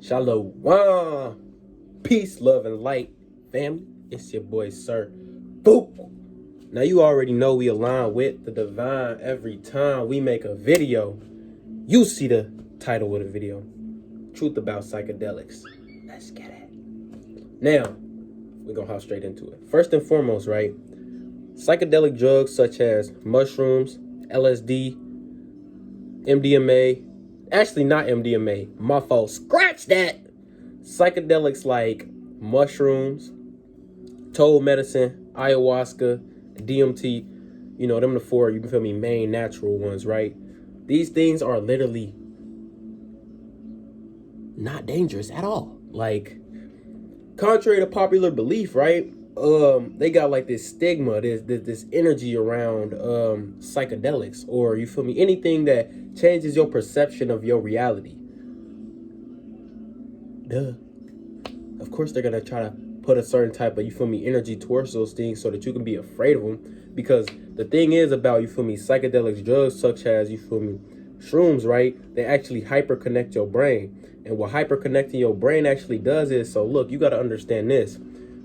Shalom. Peace, love, and light, family. It's your boy, Sir Boop. Now, you already know we align with the divine every time we make a video. You see the title of the video. Truth about psychedelics. Let's get it. Now, we're going to hop straight into it. First and foremost, right? Psychedelic drugs such as mushrooms, LSD, MDMA. Actually, not MDMA. My fault. Scratch that. Psychedelics like mushrooms, toad medicine, ayahuasca, DMT, you know, them the four, you feel me, main natural ones, right? These things are literally not dangerous at all. Like, contrary to popular belief, right? They got like this stigma, this energy around psychedelics, or you feel me, anything that changes your perception of your reality. Duh. Of course they're gonna try to put a certain type of, you feel me, energy towards those things so that you can be afraid of them. Because the thing is about, you feel me, psychedelics drugs such as, you feel me, shrooms, right? They actually hyperconnect your brain. And what hyperconnecting your brain actually does is, so look, you got to understand this.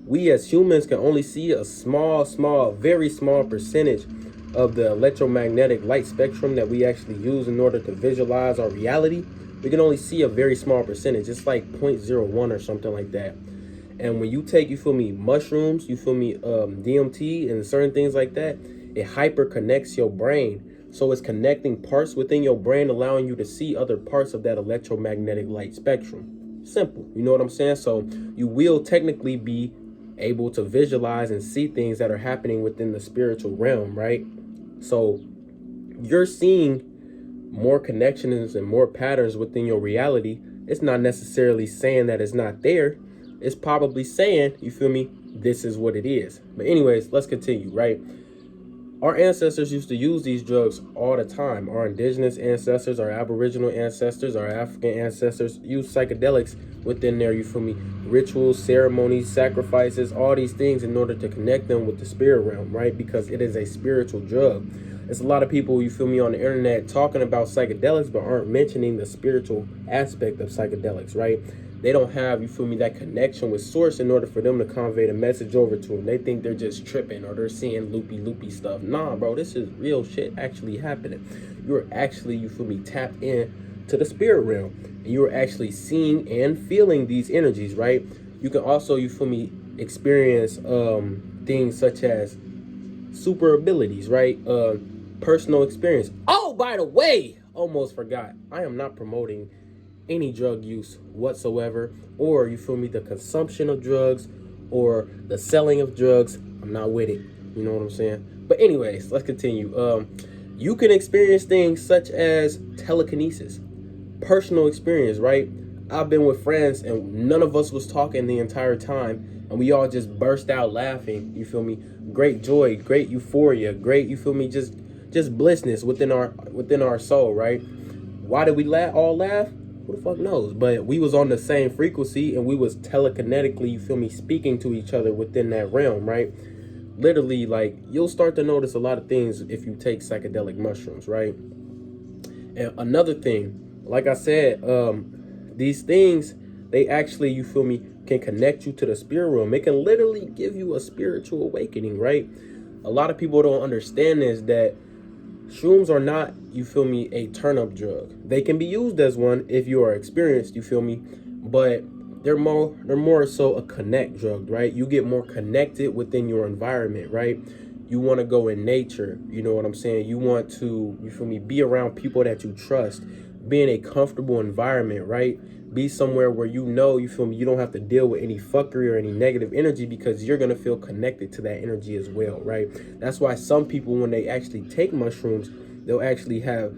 We as humans can only see a small, very small percentage of the electromagnetic light spectrum that we actually use in order to visualize our reality. We can only see a very small percentage. It's like 0.01 or something like that. And when you take, you feel me, mushrooms, you feel me, DMT and certain things like that, it hyper connects your brain. So it's connecting parts within your brain, allowing you to see other parts of that electromagnetic light spectrum. Simple. You know what I'm saying? So you will technically be able to visualize and see things that are happening within the spiritual realm, right? So you're seeing more connections and more patterns within your reality. It's not necessarily saying that it's not there. It's probably saying, you feel me, this is what it is. But anyways, let's continue, right? Our ancestors used to use these drugs all the time. Our indigenous ancestors, our aboriginal ancestors, our African ancestors used psychedelics within their, you feel me, rituals, ceremonies, sacrifices, all these things in order to connect them with the spirit realm, right? Because it is a spiritual drug. There's a lot of people, you feel me, on the internet talking about psychedelics but aren't mentioning the spiritual aspect of psychedelics, right? They don't have, you feel me, that connection with source in order for them to convey the message over to them. They think they're just tripping or they're seeing loopy stuff. Nah, bro, this is real shit actually happening. You're actually, you feel me, tapped in to the spirit realm. And you're actually seeing and feeling these energies, right? You can also, you feel me, experience things such as super abilities, right? Personal experience. Oh, by the way, almost forgot. I am not promoting any drug use whatsoever, or you feel me, the consumption of drugs or the selling of drugs. I'm not with it. You know what I'm saying? But anyways, let's continue. You can experience things such as telekinesis, personal experience, right? I've been with friends and none of us was talking the entire time and we all just burst out laughing. You feel me? Great joy, great euphoria, great, you feel me, just blissness within our soul, right? Why did we all laugh? Who the fuck knows? But we was on the same frequency and we was telekinetically, you feel me, speaking to each other within that realm, right? Literally, like, you'll start to notice a lot of things if you take psychedelic mushrooms, right? And another thing, like I said, these things, they actually, you feel me, can connect you to the spirit realm. It can literally give you a spiritual awakening, right? A lot of people don't understand this, that shrooms are not, you feel me, a turn-up drug. They can be used as one if you are experienced, you feel me, but they're more so a connect drug, right? You get more connected within your environment, right? You want to go in nature, you know what I'm saying? You want to, you feel me, be around people that you trust, be in a comfortable environment, right? Be somewhere where you know, you feel me, you don't have to deal with any fuckery or any negative energy because you're going to feel connected to that energy as well, right? That's why some people, when they actually take mushrooms, they'll actually have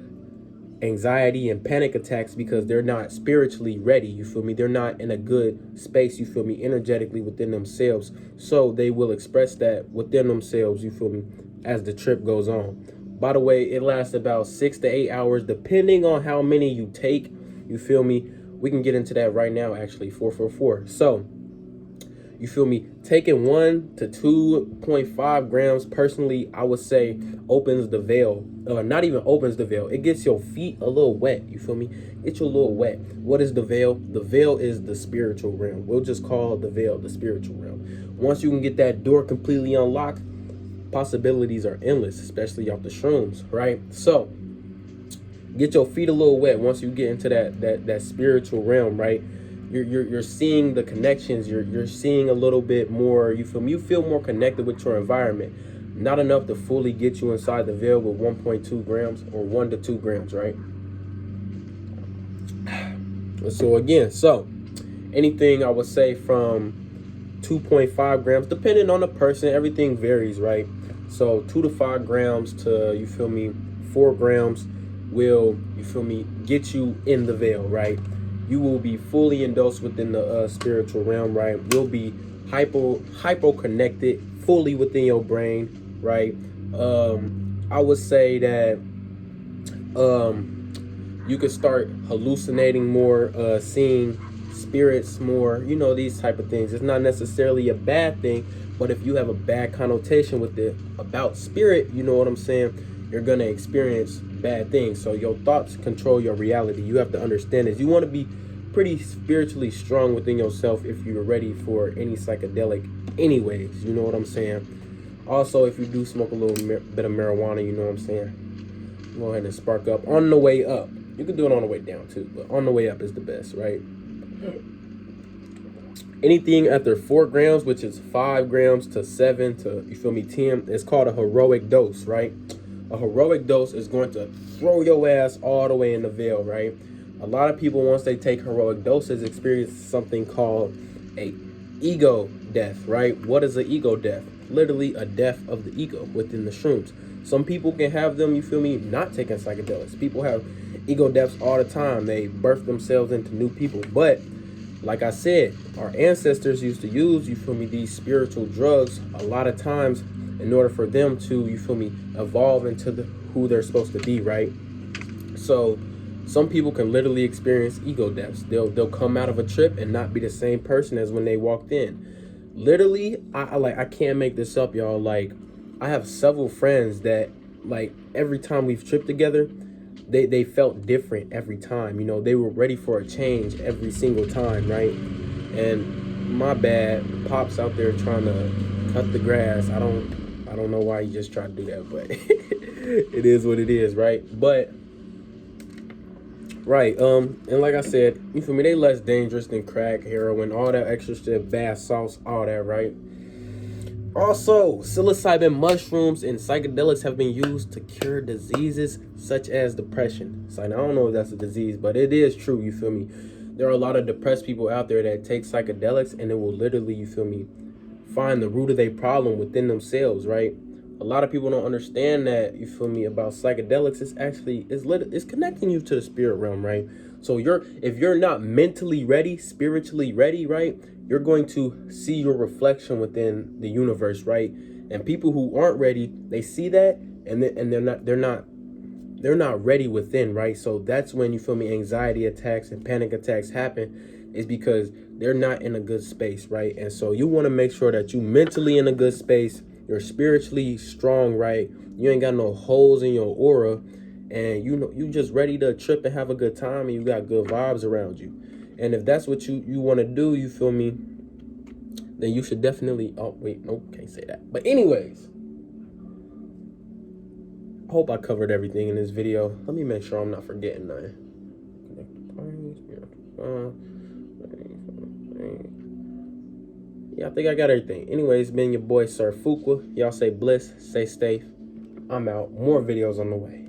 anxiety and panic attacks because they're not spiritually ready, you feel me? They're not in a good space, you feel me, energetically within themselves. So they will express that within themselves, you feel me, as the trip goes on. By the way, it lasts about 6 to 8 hours, depending on how many you take, you feel me? We can get into that right now, actually, 444. So You feel me? Taking 1 to 2.5 grams, personally, I would say opens the veil. Not even opens the veil. It gets your feet a little wet. You feel me? Get you a little wet. What is the veil? The veil is the spiritual realm. We'll just call the veil the spiritual realm. Once you can get that door completely unlocked, possibilities are endless, especially off the shrooms, right? So get your feet a little wet once you get into that spiritual realm, right? You're seeing the connections. You're seeing a little bit more. You feel more connected with your environment. Not enough to fully get you inside the veil with 1.2 grams or 1 to 2 grams, right? So again, anything I would say from 2.5 grams, depending on the person, everything varies, right? So 2 to 5 grams to 4 grams will get you in the veil, right? You will be fully endorsed within the spiritual realm, right? You'll be hypo connected fully within your brain, right? I would say that you could start hallucinating more, seeing spirits more, these type of things. It's not necessarily a bad thing, but if you have a bad connotation with it about spirit, you know what I'm saying, you're gonna experience bad things. So your thoughts control your reality. You have to understand this. You want to be pretty spiritually strong within yourself if you're ready for any psychedelic anyways, you know what I'm saying. Also, if you do smoke a little bit of marijuana, you know what I'm saying, go ahead and spark up on the way up. You can do it on the way down too, but on the way up is the best, right? Anything after 4 grams, which is 5 grams to 7 to 10, it's called a heroic dose, right? A heroic dose is going to throw your ass all the way in the veil, right? A lot of people, once they take heroic doses, experience something called a ego death, right? What is an ego death? Literally a death of the ego within the shrooms. Some people can have them, not taking psychedelics. People have ego deaths all the time. They birth themselves into new people. But like I said, our ancestors used to use, these spiritual drugs a lot of times in order for them to, evolve into who they're supposed to be, right? So some people can literally experience ego deaths. They'll come out of a trip and not be the same person as when they walked in. Literally, I can't make this up, y'all. Like, I have several friends that, like, every time we've tripped together, they felt different every time. They were ready for a change every single time, right? And my bad, Pop's out there trying to cut the grass. I don't know why he just tried to do that, but it is what it is, right? But right, and like I said, they less dangerous than crack, heroin, all that extra shit, bath salts, all that, right? Also, psilocybin mushrooms and psychedelics have been used to cure diseases such as depression. So I don't know if that's a disease, but it is true, There are a lot of depressed people out there that take psychedelics and it will literally, find the root of their problem within themselves, right? A lot of people don't understand that, about psychedelics. It's connecting you to the spirit realm, right? So if you're not mentally ready, spiritually ready, right, you're going to see your reflection within the universe, right? And people who aren't ready, they see that and they're not ready within, right? So that's when, anxiety attacks and panic attacks happen, is because they're not in a good space, right? And so you want to make sure that you mentally in a good space, you're spiritually strong, right? You ain't got no holes in your aura, and you just ready to trip and have a good time, and you got good vibes around you. And if that's what you want to do, then you should definitely, oh wait, no, can't say that. But anyways, I hope I covered everything in this video. Let me make sure I'm not forgetting nothing. Yeah, I think I got everything. Anyways, been your boy Sir Fuqua. Y'all say bliss, stay safe. I'm out. More videos on the way.